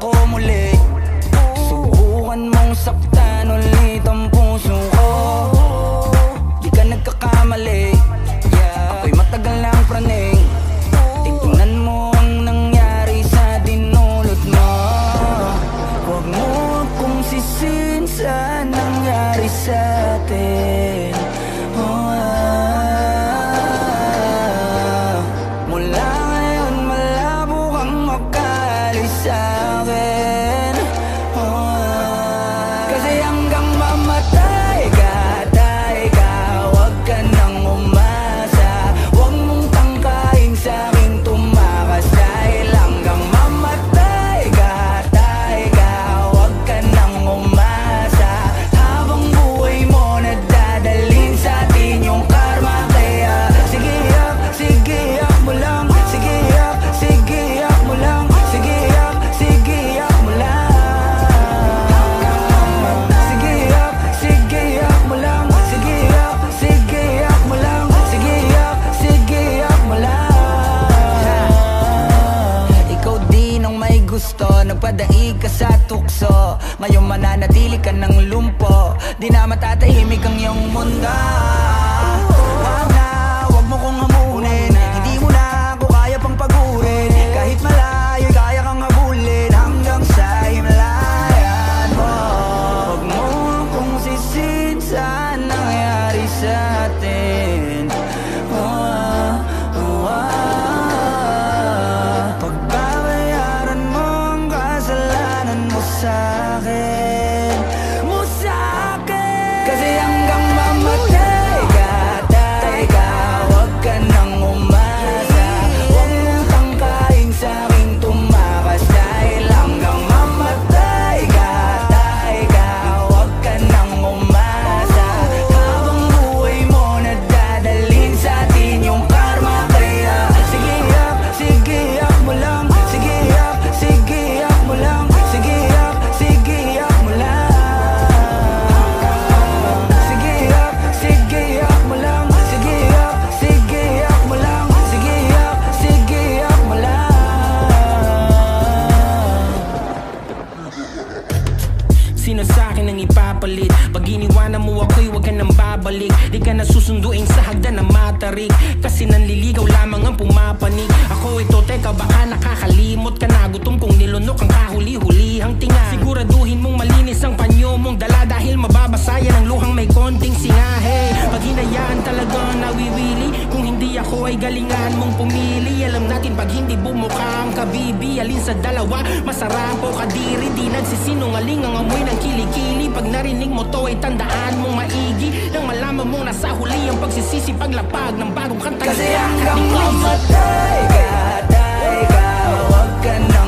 ako muli. Subukan mong saktan ulit ang puso ko. Di ka nagkakamali, ako'y matagal lang praning. Tingnan mo ang nangyari sa dinulot mo. Huwag mo akong sisihin sa nangyari sa atin. Mula ngayon malabo kang makalis sa akin. Kasi hanggang mamatay ka, huwag ka nang umasa. Huwag mong tangkain sa'king tumakas. Dahil hanggang mamatay ka, huwag ka nang umasa. Habang buhay mo nadadalhin sa atin yung karma. Kaya sige yak mo lang. Sige yak mo lang. Sige yak mo lang. Sige yak mo lang. Sige yak mo lang. Sige yak mo lang. Ikaw din ang may gusto, nagpadaig ka sa tukso. Ngayon mananatili ka ng lumpo, di na matatahimik ang iyong mundo. Wag mo kong hamunin, hindi mo na ako kaya pang pagurin. Kahit malayo, kaya kang habulin hanggang sa himlayan mo. Wag mo akong sisihin sa nangyari sa atin. Pagbabayaran mo ang kasalanan mo sa'kin, Kasi hanggang mamatay ka, huwag ka nang umasa. Huwag mong tangkain sa'king tumakas. Dahil hanggang mamatay ka, huwag ka nang umasa. Habang buhay mo nadadalhin sa atin yung karma. Kaya sige yak mo lang. Sige yak mo lang. Sige yak mo lang. Sige yak mo lang. Sige yak mo lang. Sige yak mo lang. Sino sa'kin ang ipapalit? Pag iniwanan mo ako'y huwag ka nang babalik. Di ka na susunduin sa hagdan na matarik, kasi nanliligaw lamang ang pumapanig. Ako ito, teka baka nakakalimot ka na. Gutom kong nilunok ang kahuli-hulihang tinga. Siguraduhin mong malinis ang panyo mong dala, dahil mababasa yan ang luhang may konting singahe. Pag hinayaan talagang nawiwili, kung hindi ako ay galingan mong pumili. Alam natin pag hindi bumuka ang kabibi, alin sa dalawa masarap o kadiri. Di nagsisinungaling ang amoy ng kilikili. Pag narinig mo to ay tandaan mong maigi, nang malaman mong nasa huli ang pagsisisi paglapag ng bagong kanta. Kasi hanggang mamatay ka, huwag ka na